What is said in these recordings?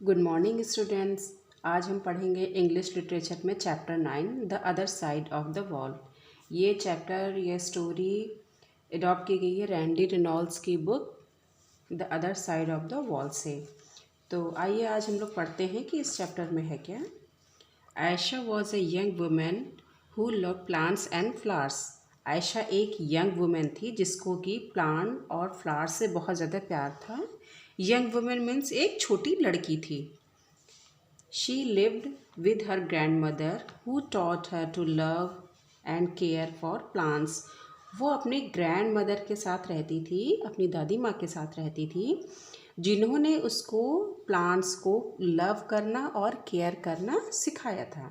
Good morning students. आज हम पढ़ेंगे इंग्लिश लिटरेचर में chapter 9 the other side of the wall. ये चैप्टर ये स्टोरी अडॉप्ट की गई है रैंडी रेनॉल्ड्स की book the other side of the wall से। तो आइए आज हम लोग पढ़ते हैं कि इस चैप्टर में है क्या। Ayesha was a young women who love plants and flowers. Ayesha एक यंग वुमेन थी जिसको कि प्लांट और फ्लावर्स से बहुत ज़्यादा प्यार था। यंग वुमेन मीन्स एक छोटी लड़की थी। She lived with her grandmother who taught her to love and care for plants. वो अपने ग्रैंड मदर के साथ रहती थी, अपनी दादी माँ के साथ रहती थी, जिन्होंने उसको प्लांट्स को लव करना और केयर करना सिखाया था।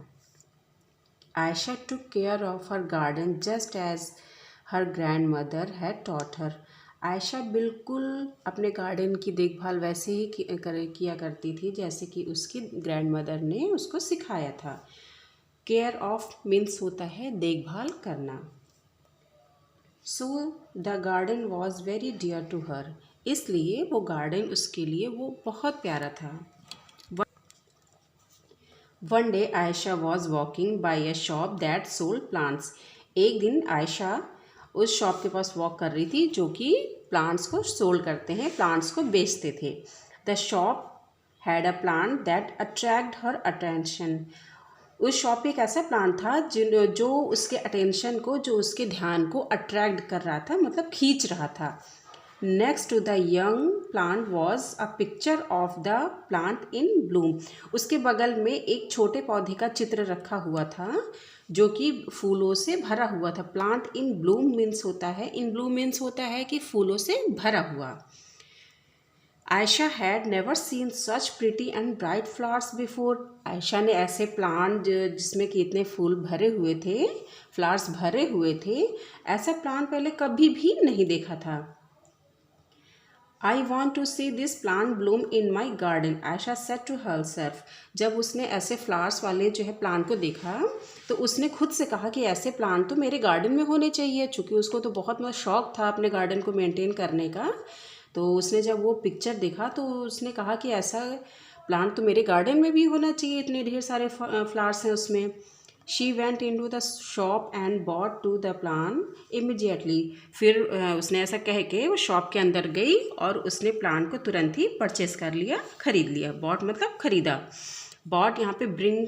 Ayesha took care of her garden just as her grandmother had taught her. Ayesha बिल्कुल अपने गार्डन की देखभाल वैसे ही किया करती थी जैसे कि उसकी ग्रैंड मदर ने उसको सिखाया था। केयर ऑफ मीन्स होता है देखभाल करना। So the garden was very dear to her. इसलिए वो गार्डन उसके लिए वो बहुत प्यारा था। One day Ayesha was walking by a shop that sold plants. एक दिन आयशा उस शॉप के पास वॉक कर रही थी जो कि प्लांट्स को सोल्ड करते हैं, प्लांट्स को बेचते थे। The shop had a plant that attract her attention. उस शॉप पे एक ऐसा प्लांट था जो उसके अटेंशन को, जो उसके ध्यान को अट्रैक्ट कर रहा था, मतलब खींच रहा था। Next to the young plant was a picture of the plant in bloom. उसके बगल में एक छोटे पौधे का चित्र रखा हुआ था जो कि फूलों से भरा हुआ था। प्लांट इन ब्लूम मीन्स होता है, इन ब्लूम मीन्स होता है कि फूलों से भरा हुआ। Ayesha had never seen such pretty and bright flowers before. Ayesha ने ऐसे प्लांट जिसमें कि इतने फूल भरे हुए थे, फ्लावर्स भरे हुए थे, ऐसा प्लांट पहले कभी भी नहीं देखा था। I want to see this plant bloom in my garden, Ayesha said to herself. जब उसने ऐसे फ्लावर्स वाले जो है प्लांट को देखा तो उसने खुद से कहा कि ऐसे प्लांट तो मेरे गार्डन में होने चाहिए, चूँकि उसको तो बहुत मतलब शौक था अपने गार्डन को मेंटेन करने का। तो उसने जब वो पिक्चर देखा तो उसने कहा कि ऐसा प्लांट तो मेरे गार्डन में भी होना चाहिए, इतने ढेर सारे फ्लावर्स हैं उसमें। She went into the shop and bought to the plant immediately. फिर उसने ऐसा कह के वो शॉप के अंदर गई और उसने प्लांट को तुरंत ही परचेस कर लिया, खरीद लिया। बॉट मतलब खरीदा। बॉट यहाँ पे ब्रिंग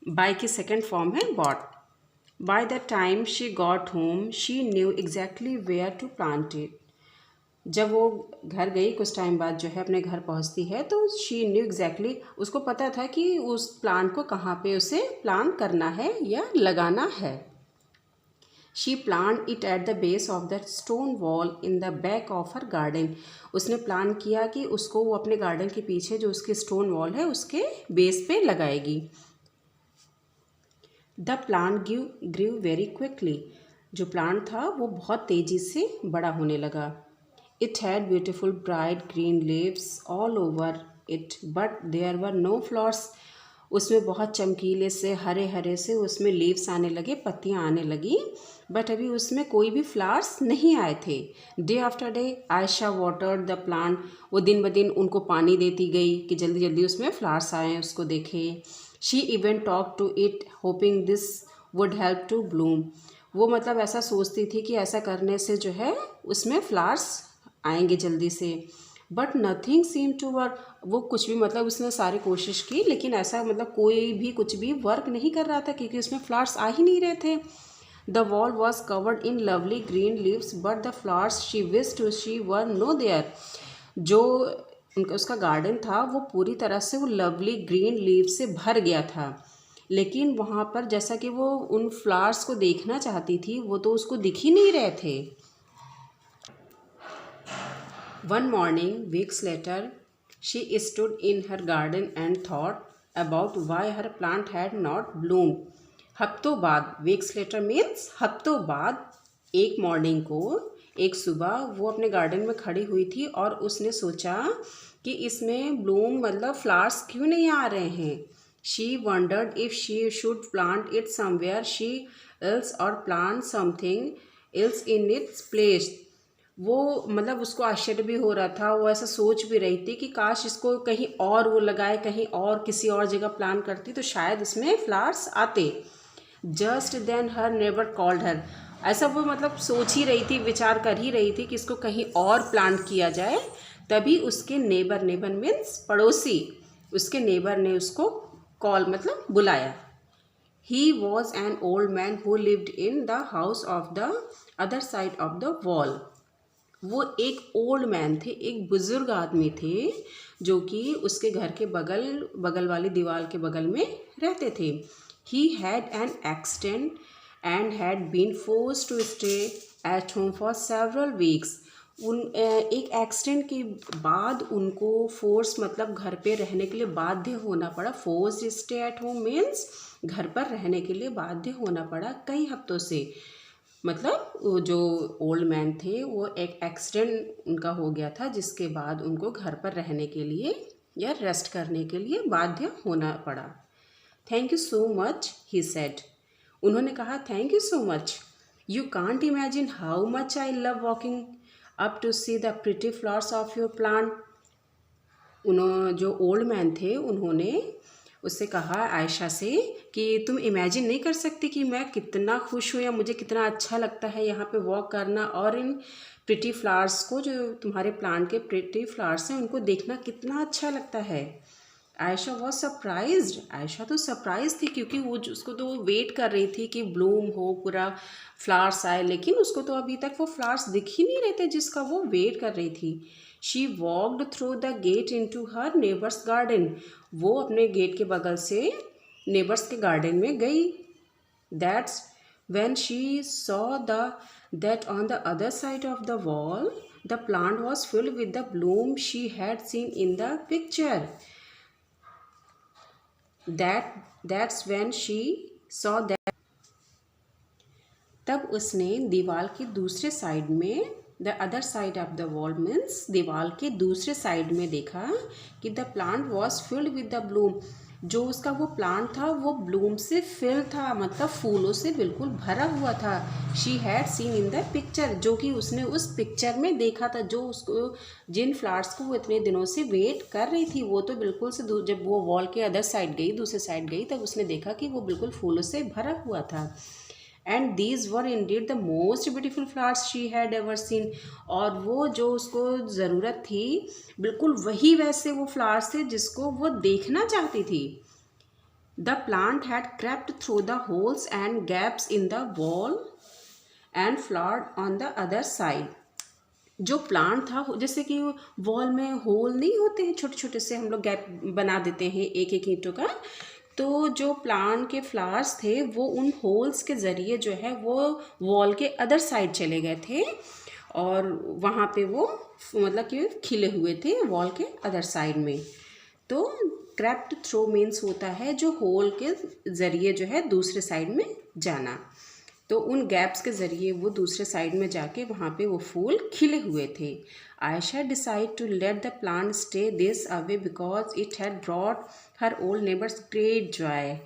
बाय की सेकेंड फॉर्म है bought. By the time she got home she knew exactly where to plant it. जब वो घर गई कुछ टाइम बाद जो है अपने घर पहुंचती है तो शी न्यू एग्जैक्टली, उसको पता था कि उस प्लांट को कहाँ पे उसे प्लांट करना है या लगाना है। She plant it at the base of the stone wall in the back of her garden. उसने प्लान किया कि उसको वो अपने गार्डन के पीछे जो उसकी स्टोन वॉल है उसके बेस पे लगाएगी। The plant grew very quickly. जो प्लांट था वो बहुत तेज़ी से बड़ा होने लगा। It had beautiful bright green leaves all over it, but there were no flowers. उसमें बहुत चमकीले से हरे हरे से उसमें लीव्स आने लगे, पत्तियाँ आने लगी, बट अभी उसमें कोई भी फ्लावर्स नहीं आए थे। Day after day Ayesha watered the plant. वो दिन ब दिन उनको पानी देती गई कि जल्दी जल्दी उसमें फ्लावर्स आए, उसको देखे। She even talk to it hoping this would help to bloom. वो मतलब ऐसा सोचती थी कि ऐसा करने से जो है उसमें फ्लावर्स आएंगे जल्दी से, but nothing seem to work. वो कुछ भी मतलब उसने सारी कोशिश की लेकिन ऐसा मतलब कोई भी कुछ भी वर्क नहीं कर रहा था क्योंकि उसमें फ्लावर्स आ ही नहीं रहे थे। The wall was covered in lovely green leaves but the flowers she wish to she were no there. जो उसका गार्डन था वो पूरी तरह से वो लवली ग्रीन लीव से भर गया था, लेकिन वहाँ पर जैसा कि वो उन फ्लावर्स को देखना चाहती थी वो तो उसको दिख ही नहीं रहे थे। One morning, weeks later, she stood in her garden and thought about why her plant had not bloomed. हफ्तों बाद, weeks later means हफ्तों बाद, एक मॉर्निंग को, एक सुबह वो अपने गार्डन में खड़ी हुई थी और उसने सोचा कि इसमें ब्लूम मतलब फ्लावर्स क्यों नहीं आ रहे हैं। She wondered if she should plant it somewhere she else or plant something else in its place. वो मतलब उसको आश्चर्य भी हो रहा था, वो ऐसा सोच भी रही थी कि काश इसको कहीं और वो लगाए, कहीं और किसी और जगह प्लांट करती तो शायद इसमें फ्लावर्स आते। जस्ट देन हर नेबर कॉल्ड हर, ऐसा वो मतलब सोच ही रही थी, विचार कर ही रही थी कि इसको कहीं और प्लांट किया जाए, तभी उसके नेबर, नेबर मीन्स पड़ोसी, उसके नेबर ने उसको कॉल मतलब बुलाया। He was an old man who lived in the house of the other side of the wall. वो एक ओल्ड मैन थे, एक बुजुर्ग आदमी थे, जो कि उसके घर के बगल वाली दीवार के बगल में रहते थे। He had an accident and had been force to stay at home for several weeks. एक एक्सीडेंट के बाद उनको फोर्स मतलब घर पे रहने के लिए बाध्य होना पड़ा। Force stay at home means घर पर रहने के लिए बाध्य होना पड़ा कई हफ्तों से। मतलब वो जो ओल्ड मैन थे वो एक एक्सीडेंट उनका हो गया था, जिसके बाद उनको घर पर रहने के लिए या रेस्ट करने के लिए बाध्य होना पड़ा। Thank you so much he said, उन्होंने कहा thank you so much. You can't imagine how much I love walking up to see the pretty flowers of your plant. उन्होंने जो ओल्ड मैन थे उन्होंने उससे कहा आयशा से कि तुम इमेजिन नहीं कर सकती कि मैं कितना खुश हूँ या मुझे कितना अच्छा लगता है यहाँ पे वॉक करना और इन प्रिटी फ्लावर्स को, जो तुम्हारे प्लांट के प्रिटी फ्लावर्स हैं उनको देखना कितना अच्छा लगता है। आयशा वॉज सरप्राइज्ड, आयशा तो सरप्राइज थी क्योंकि वो उसको तो वेट कर रही थी कि ब्लूम हो, पूरा फ्लावर्स आए, लेकिन उसको तो अभी तक वो फ्लावर्स दिख ही नहीं रहे थे जिसका वो वेट कर रही थी। She walked through the gate into her neighbours garden, वो अपने गेट के बगल से नेबर्स के गार्डन में गई। That's when she saw that on the other side of the wall the plant was filled with the bloom she had seen in the picture. That's when she saw that, तब उसने दीवार के दूसरे side में, the other side of the wall means दीवार के दूसरे side में देखा कि the plant was filled with the Bloom, जो उसका वो प्लांट था वो ब्लूम से फिल था, मतलब फूलों से बिल्कुल भरा हुआ था। She had seen in the picture, जो कि उसने उस पिक्चर में देखा था, जो उसको जिन फ्लावर्स को वो इतने दिनों से वेट कर रही थी वो तो बिल्कुल से जब वो वॉल के अदर साइड गई, दूसरे साइड गई, तब उसने देखा कि वो बिल्कुल फूलों से भरा हुआ था। And these were Indeed the most beautiful flowers she had ever seen, और वो जो उसको ज़रूरत थी बिल्कुल वही वैसे वो फ्लावर्स थे जिसको वो देखना चाहती थी। The plant had crept through the holes and gaps in the wall and flowered on the other side. जो प्लांट था, जैसे कि वॉल में होल नहीं होते हैं छोटे छोटे से, हम लोग गैप बना देते हैं एक एक ईंटों का, तो जो प्लांट के फ्लावर्स थे वो उन होल्स के ज़रिए जो है वो वॉल के अदर साइड चले गए थे और वहाँ पे वो मतलब कि खिले हुए थे वॉल के अदर साइड में। तो क्रेप्ट थ्रू मीन्स होता है जो होल के ज़रिए जो है दूसरे साइड में जाना, तो उन गैप्स के ज़रिए वो दूसरे साइड में जाके वहाँ पे वो फूल खिले हुए थे। Ayesha decide to let the plant stay this away because it had brought her old neighbours great joy.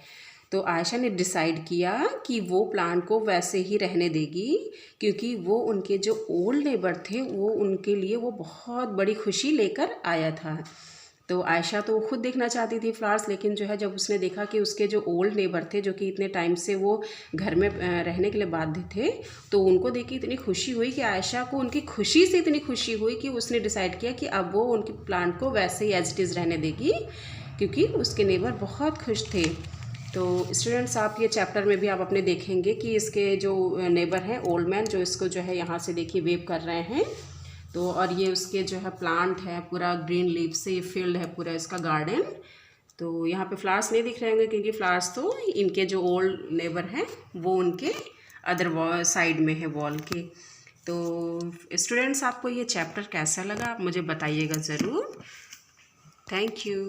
तो आयशा ने डिसाइड किया कि वो प्लांट को वैसे ही रहने देगी क्योंकि वो उनके जो ओल्ड नेबर थे वो उनके लिए वो बहुत बड़ी खुशी लेकर आया था। तो आयशा तो खुद देखना चाहती थी फ्लावर्स, लेकिन जो है जब उसने देखा कि उसके जो ओल्ड नेबर थे जो कि इतने टाइम से वो घर में रहने के लिए बाध्य थे, तो उनको देख के इतनी खुशी हुई कि आयशा को उनकी खुशी से इतनी खुशी हुई कि उसने डिसाइड किया कि अब वो उनके प्लांट को वैसे ही एज इट इज़ रहने देगी क्योंकि उसके नेबर बहुत खुश थे। तो स्टूडेंट्स, आप ये चैप्टर में भी आप अपने देखेंगे कि इसके जो नेबर हैं ओल्ड मैन, जो इसको जो है यहाँ से देखिए वेव कर रहे हैं, तो और ये उसके जो है प्लांट है पूरा ग्रीन लीफ से ये फील्ड है पूरा इसका गार्डन। तो यहाँ पे फ्लावर्स नहीं दिख रहे होंगे क्योंकि फ्लावर्स तो इनके जो ओल्ड नेबर हैं वो उनके अदर साइड में है वॉल के। तो स्टूडेंट्स, आपको ये चैप्टर कैसा लगा आप मुझे बताइएगा ज़रूर। Thank you.